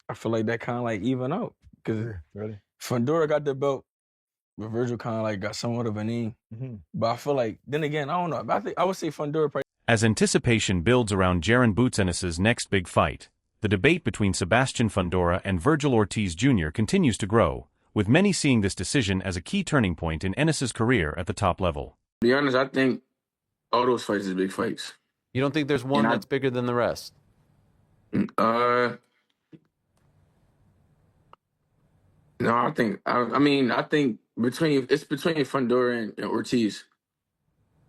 I feel like that kind of like even out because Really? Fondora got the belt, but Vergil kind of like got somewhat of a name. But I feel like then again, I don't know. But I think I would say Fondora probably. As anticipation builds around Jaron Boots Ennis's next big fight, the debate between Sebastian Fundora and Vergil Ortiz Jr. continues to grow, with many seeing this decision as a key turning point in Ennis's career at the top level. To be honest, I think all those fights is big fights. You don't think there's one that's bigger than the rest? No, I think I think between Fondora and Ortiz.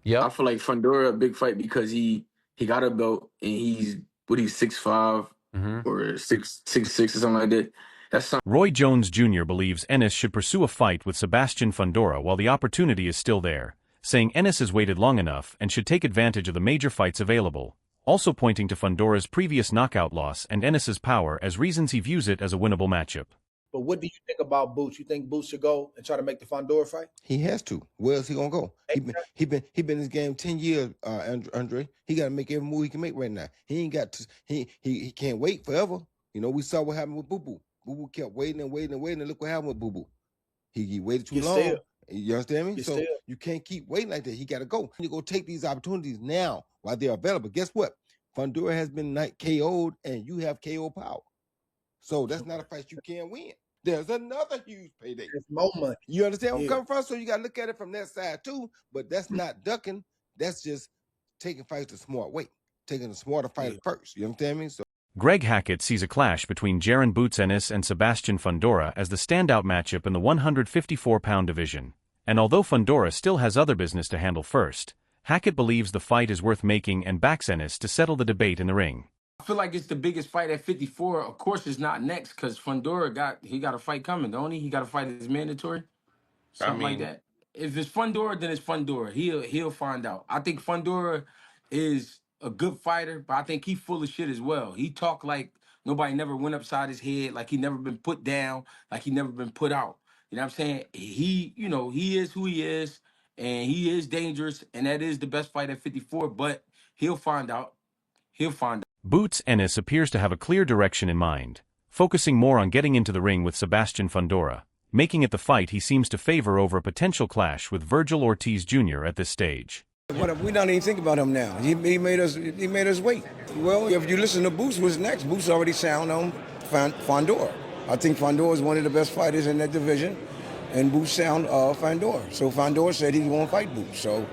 Yeah. I feel like Fondora a big fight because he got a belt and he's 6'5" or 6'6" or something like that. That's something. Roy Jones Jr. believes Ennis should pursue a fight with Sebastian Fundora while the opportunity is still there, saying Ennis has waited long enough and should take advantage of the major fights available, also pointing to Fondora's previous knockout loss and Ennis's power as reasons he views it as a winnable matchup. But what do you think about Boots? You think Boots should go and try to make the Fondora fight? He has to. Where else he gonna go? He been in this game 10 years, Andre. He got to make every move he can make right now. He ain't got to. He can't wait forever. You know, we saw what happened with Boo Boo. Boo Boo kept waiting and waiting and waiting, and look what happened with Boo Boo. He waited too long. Still. You understand me? You So still. you can't keep waiting like that. He got to go. You go take these opportunities now while they're available. Guess what? Fondora has been KO'd, and you have KO power. So that's not a fight you can't win. There's another huge payday. There's more money. You understand where I'm coming from? So you got to look at it from that side too. But that's not ducking. That's just taking fights the smart way. Taking a smarter fight first. You understand me? So Greg Hackett sees a clash between Jaron Boots Ennis and Sebastian Fundora as the standout matchup in the 154-pound division. And although Fundora still has other business to handle first, Hackett believes the fight is worth making and backs Ennis to settle the debate in the ring. I feel like it's the biggest fight at 54. Of course, it's not next because Fondora got a fight coming, don't he? He got a fight that's mandatory, something like that. If it's Fondora, then it's Fondora. He'll find out. I think Fondora is a good fighter, but I think he's full of shit as well. He talk like nobody never went upside his head, like he never been put down, like he never been put out. You know what I'm saying? He is who he is, and he is dangerous, and that is the best fight at 54. But he'll find out. He'll find out. Boots Ennis appears to have a clear direction in mind, focusing more on getting into the ring with Sebastian Fundora, making it the fight he seems to favor over a potential clash with Vergil Ortiz Jr. at this stage. We don't even think about him now. He made us wait. Well, if you listen to Boots, what's next? Boots already sound on Fondora. I think Fondora is one of the best fighters in that division, and Boots sound Fondora. So Fondora said he won't fight Boots. So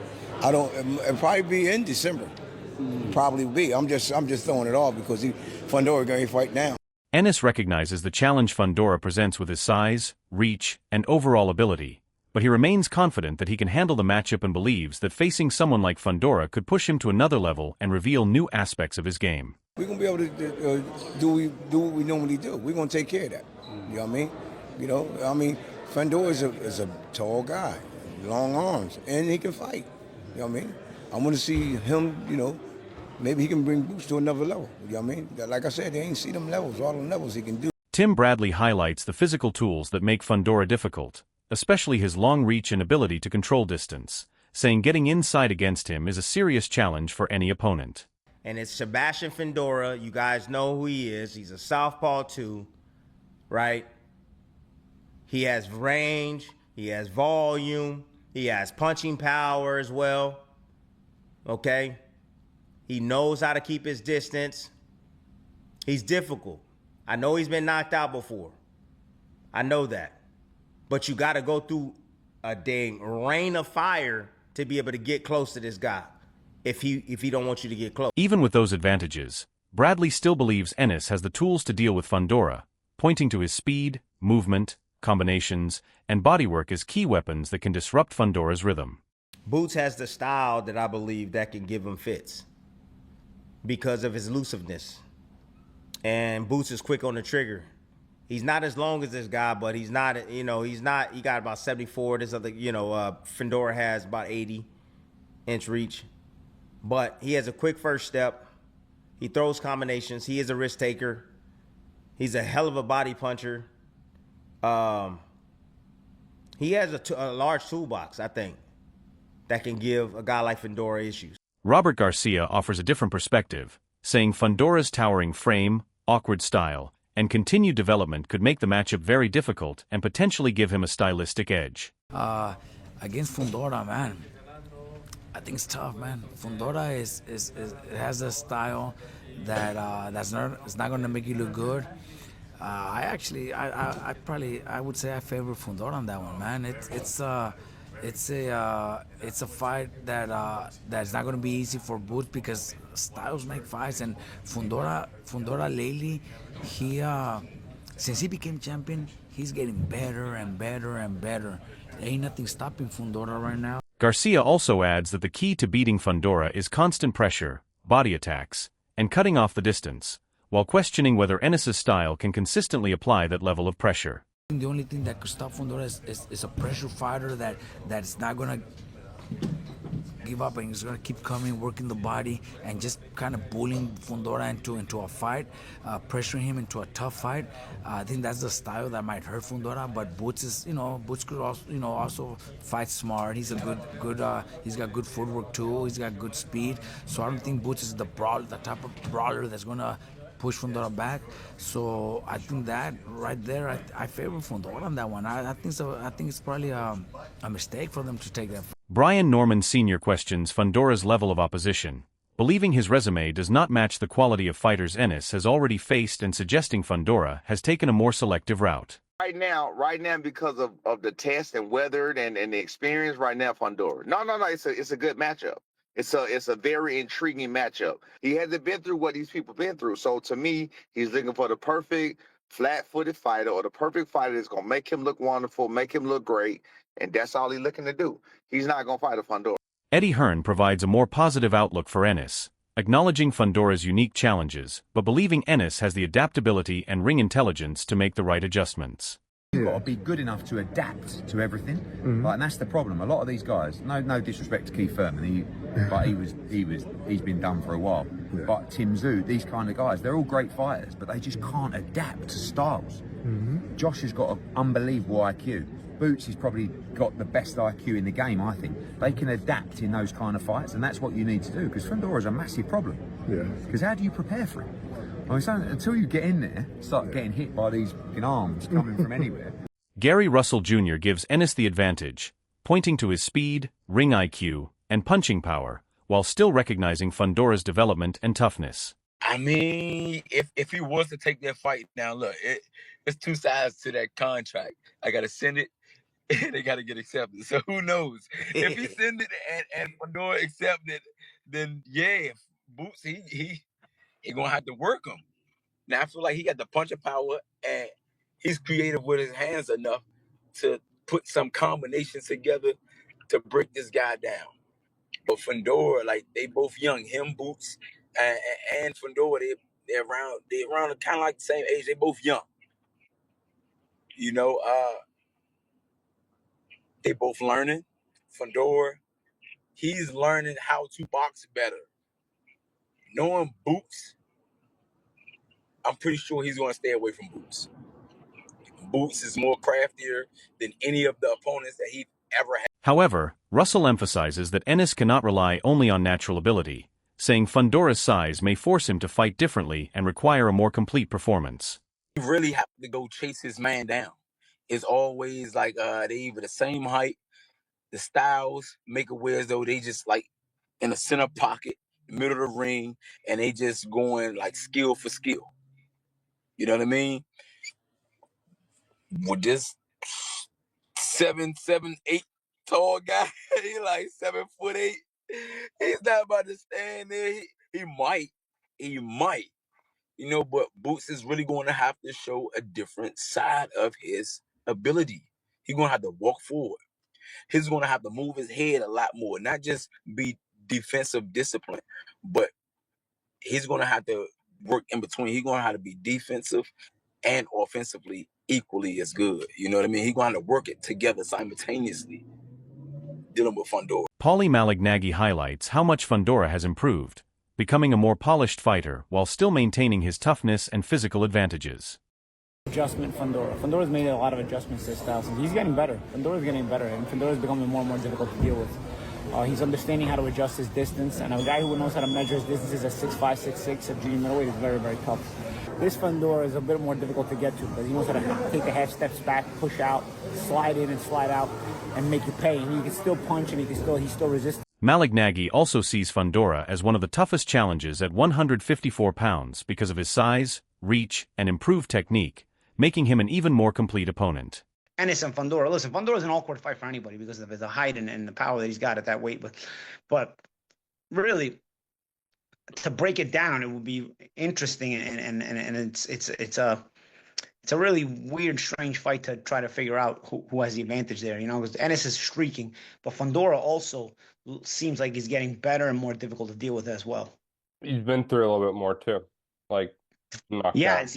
it'll probably be in December. Probably be. I'm just throwing it off because Fondora going to fight now. Ennis recognizes the challenge Fundora presents with his size, reach, and overall ability, but he remains confident that he can handle the matchup and believes that facing someone like Fundora could push him to another level and reveal new aspects of his game. We're going to be able to do what we normally do. We're going to take care of that. You know what I mean? Fondora is a tall guy, long arms, and he can fight. You know what I mean? I want to see him, maybe he can bring Boots to another level. You know what I mean? Like I said, they ain't see them levels, all the levels he can do. Tim Bradley highlights the physical tools that make Fundora difficult, especially his long reach and ability to control distance, saying getting inside against him is a serious challenge for any opponent. And it's Sebastian Fundora. You guys know who he is. He's a southpaw too, right? He has range, he has volume, he has punching power as well, okay? He knows how to keep his distance. He's difficult. I know he's been knocked out before. I know that. But you got to go through a dang rain of fire to be able to get close to this guy if he don't want you to get close. Even with those advantages, Bradley still believes Ennis has the tools to deal with Fundora, pointing to his speed, movement, combinations, and bodywork as key weapons that can disrupt Fundora's rhythm. Boots has the style that I believe that can give him fits because of his elusiveness. And Boots is quick on the trigger. He's not as long as this guy, but he got about 74. This other, Fondora has about 80-inch reach. But he has a quick first step. He throws combinations. He is a risk taker. He's a hell of a body puncher. He has a large toolbox, I think, that can give a guy like Fundora issues. Robert Garcia offers a different perspective, saying Fundora's towering frame, awkward style, and continued development could make the matchup very difficult and potentially give him a stylistic edge. Against Fondora, man, I think it's tough, man. Fondora has a style that it's not going to make you look good. I would say I favor Fondora on that one, man. It's a fight that's not going to be easy for Boots because styles make fights, and Fondora lately, since he became champion, he's getting better and better and better. There ain't nothing stopping Fondora right now. Garcia also adds that the key to beating Fondora is constant pressure, body attacks, and cutting off the distance, while questioning whether Ennis's style can consistently apply that level of pressure. The only thing that could stop Fondora is a pressure fighter that's not going to give up and he's going to keep coming, working the body, and just kind of bullying Fondora into a fight, pressuring him into a tough fight. I think that's the style that might hurt Fondora. But Boots is, Boots could also, also fight smart. He's a he's got good footwork too. He's got good speed. So I don't think Boots is the type of brawler that's going to push Fondora back. So I think that right there, I favor Fondora on that one. I think so. I think it's probably a mistake for them to take that. Brian Norman Sr. questions Fondora's level of opposition, believing his resume does not match the quality of fighters Ennis has already faced and suggesting Fondora has taken a more selective route. Right now, because of the test and weathered and the experience, right now, Fondora. No, it's a good matchup. It's a very intriguing matchup. He hasn't been through what these people been through. So to me, he's looking for the perfect flat-footed fighter or the perfect fighter that's going to make him look wonderful, make him look great, and that's all he's looking to do. He's not going to fight a Fondora. Eddie Hearn provides a more positive outlook for Ennis, acknowledging Fondora's unique challenges, but believing Ennis has the adaptability and ring intelligence to make the right adjustments. You've got to be good enough to adapt to everything, and that's the problem. A lot of these guys, no disrespect to Keith Thurman, but he's been done for a while. Yeah. But Tim Tszyu, these kind of guys, they're all great fighters, but they just can't adapt to styles. Josh has got an unbelievable IQ. Boots has probably got the best IQ in the game, I think. They can adapt in those kind of fights, and that's what you need to do, because Fondora's a massive problem. Yeah. Because how do you prepare for it? I mean, until you get in there, start getting hit by these arms coming from anywhere. Gary Russell Jr. gives Ennis the advantage, pointing to his speed, ring IQ, and punching power, while still recognizing Fondora's development and toughness. I mean, if he was to take that fight, now look, it's two sides to that contract. I got to send it, and they got to get accepted. So who knows? If he send it and Fondora accept it, then yeah, Boots, he gonna have to work him. Now I feel like he got the punching power and he's creative with his hands enough to put some combinations together to break this guy down. But Fondora, like, they both young. Him, Boots, and Fondora, they're around kind of like the same age. They both young. They both learning. Fondora, he's learning how to box better. Knowing Boots, I'm pretty sure he's going to stay away from Boots. Boots is more craftier than any of the opponents that he ever had. However, Russell emphasizes that Ennis cannot rely only on natural ability, saying Fondora's size may force him to fight differently and require a more complete performance. He really have to go chase his man down. It's always like they either the same height, the styles make it where as though they just like in the center pocket, middle of the ring, and they just going like skill for skill. You know what I mean? With this 7'8" tall guy, he like 7'8". He's not about to stand there. He might, but Boots is really going to have to show a different side of his ability. He's going to have to walk forward. He's going to have to move his head a lot more, not just be defensive discipline, but he's going to have to work in between. He's going to have to be defensive and offensively equally as good. You know what I mean? He's going to work it together simultaneously, dealing with Fondora. Paulie Malignaggi highlights how much Fondora has improved, becoming a more polished fighter while still maintaining his toughness and physical advantages. Adjustment Fondora. Fondora's made a lot of adjustments to his style. So he's getting better. Fondora's getting better, and Fondora's becoming more and more difficult to deal with. He's understanding how to adjust his distance, and a guy who knows how to measure his distances at 6'5", 6'6", at junior middleweight is very, very tough. This Fondora is a bit more difficult to get to because he knows how to take the half steps back, push out, slide in and slide out, and make you pay. And he can still punch and he's still resistant. Malignaggi also sees Fondora as one of the toughest challenges at 154 pounds because of his size, reach, and improved technique, making him an even more complete opponent. Ennis and Fondora. Listen, Fondora's an all-court fight for anybody because of the height and the power that he's got at that weight. But really, to break it down, it would be interesting, and it's a really weird, strange fight to try to figure out who has the advantage there. You know, because Ennis is streaking, but Fondora also seems like he's getting better and more difficult to deal with as well. He's been through a little bit more too, like knocked out.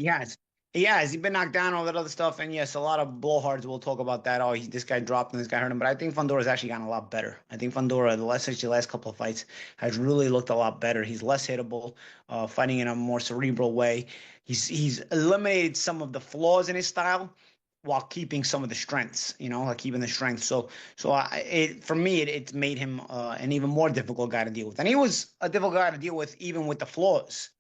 He has. He's been knocked down, all that other stuff. And yes, a lot of blowhards will talk about that. Oh, this guy dropped and this guy hurt him. But I think Fondora's actually gotten a lot better. I think Fondora, the last couple of fights, has really looked a lot better. He's less hittable, fighting in a more cerebral way. He's eliminated some of the flaws in his style while keeping some of the strengths, you know, like keeping the strength. So for me, it's made him an even more difficult guy to deal with. And he was a difficult guy to deal with even with the flaws.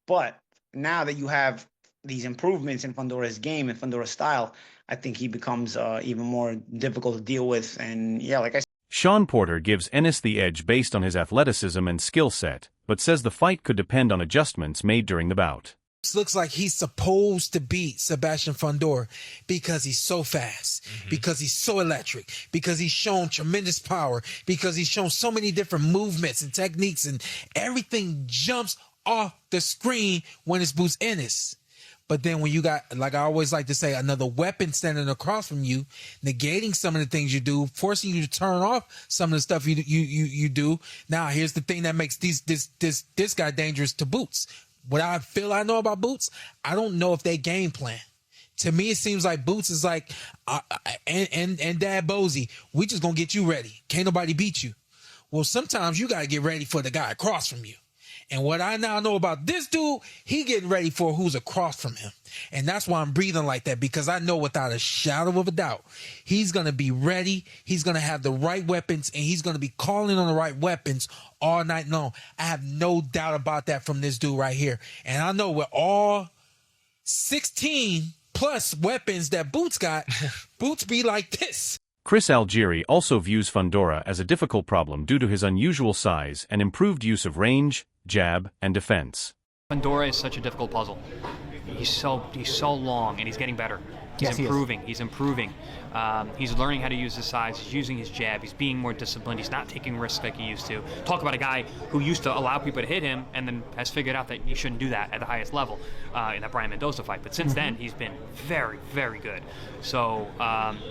But now that you have these improvements in Fondora's game and Fondora's style, I think he becomes even more difficult to deal with. And yeah, like I said, Sean Porter gives Ennis the edge based on his athleticism and skill set, but says the fight could depend on adjustments made during the bout. Looks like he's supposed to beat Sebastian Fundora because he's so fast, because he's so electric, because he's shown tremendous power, because he's shown so many different movements and techniques, and everything jumps off the screen when it's Boots Ennis. But then when you got, like I always like to say, another weapon standing across from you, negating some of the things you do, forcing you to turn off some of the stuff you do. Now, here's the thing that makes this guy dangerous to Boots. What I feel I know about Boots, I don't know if they game plan. To me, it seems like Boots is like, and Dad Bozy, we just gonna get you ready. Can't nobody beat you. Well, sometimes you gotta get ready for the guy across from you. And what I now know about this dude, he getting ready for who's across from him. And that's why I'm breathing like that, because I know without a shadow of a doubt, he's going to be ready. He's going to have the right weapons, and he's going to be calling on the right weapons all night long. I have no doubt about that from this dude right here. And I know with all 16 plus weapons that Boots got, Boots be like this. Chris Algieri also views Fondora as a difficult problem due to his unusual size and improved use of range, jab, and defense. Fondora is such a difficult puzzle. He's so long, and he's getting better. He's improving. He's improving. He's learning how to use his size. He's using his jab. He's being more disciplined. He's not taking risks like he used to. Talk about a guy who used to allow people to hit him and then has figured out that you shouldn't do that at the highest level in that Brian Mendoza fight. But since then, he's been very, very good. So,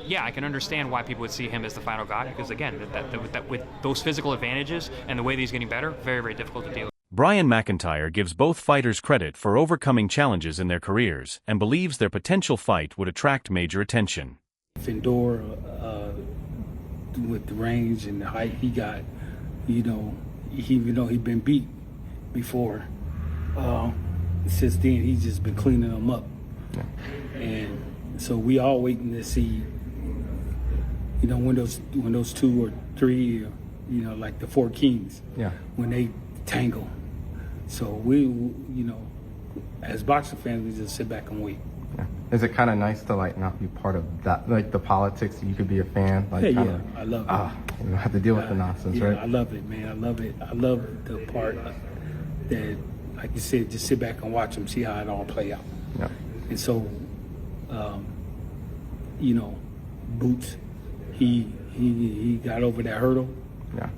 yeah, I can understand why people would see him as the final guy because, again, with those physical advantages and the way that he's getting better, very, very difficult to deal with. Brian McIntyre gives both fighters credit for overcoming challenges in their careers and believes their potential fight would attract major attention. Fondora, with the range and the height he got, even though he'd been beat before, since then he's just been cleaning them up. Yeah. And so we all waiting to see, when those two or three, like the four kings, when they tangle. So we, as boxing fans, we just sit back and wait. Yeah. Is it kind of nice to not be part of that, the politics? You could be a fan. I love it. You don't have to deal with the nonsense, right? I love it, man. I love it. I love the part that, like you said, just sit back and watch them, see how it all play out. Yeah. And so, Boots, he got over that hurdle,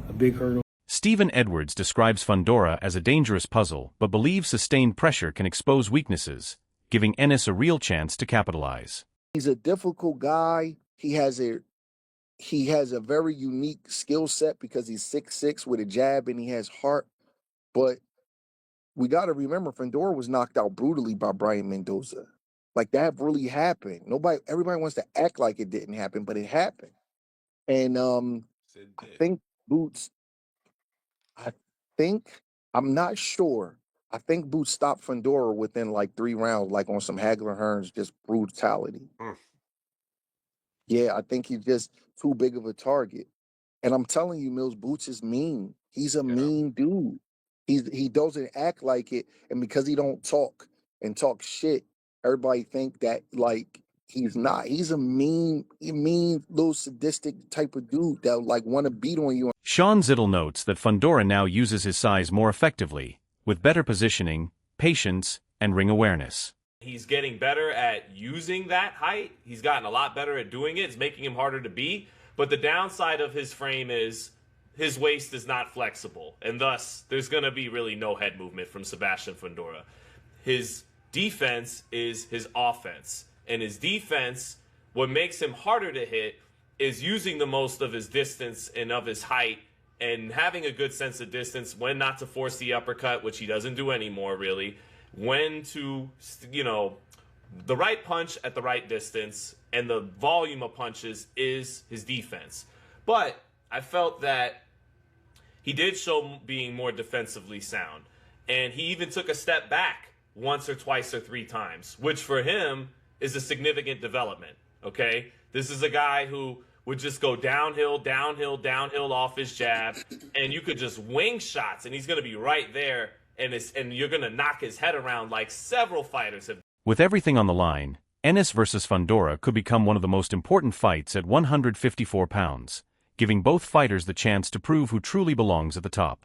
a big hurdle. Stephen Edwards describes Fondora as a dangerous puzzle, but believes sustained pressure can expose weaknesses, giving Ennis a real chance to capitalize. He's a difficult guy. He has a very unique skill set because he's 6'6" with a jab and he has heart. But we got to remember, Fondora was knocked out brutally by Brian Mendoza. Like, that really happened. Everybody wants to act like it didn't happen, but it happened. And I think Boots, I'm not sure. I think Boots stopped Fondora within like 3 rounds, like on some Hagler Hearns, just brutality. Yeah, I think he's just too big of a target. And I'm telling you, Mills, Boots is mean. He's a mean dude. He doesn't act like it, and because he don't talk, and talk shit, everybody think that like he's not. He's a mean little sadistic type of dude that like want to beat on you. Sean Zittel notes that Fondora now uses his size more effectively, with better positioning, patience, and ring awareness. He's getting better at using that height. He's gotten a lot better at doing it. It's making him harder to beat. But the downside of his frame is his waist is not flexible, and thus there's going to be really no head movement from Sebastian Fundora. His defense is his offense, and his defense, what makes him harder to hit, is using the most of his distance and of his height and having a good sense of distance, when not to force the uppercut, which he doesn't do anymore really, when to, you know, the right punch at the right distance, and the volume of punches is his defense. But I felt that he did show being more defensively sound, and he even took a step back once or twice or three times, which for him is a significant development, okay? This is a guy who would just go downhill, downhill, downhill off his jab, and you could just wing shots, and he's going to be right there, and you're going to knock his head around like several fighters have. With everything on the line, Ennis versus Fondora could become one of the most important fights at 154 pounds, giving both fighters the chance to prove who truly belongs at the top.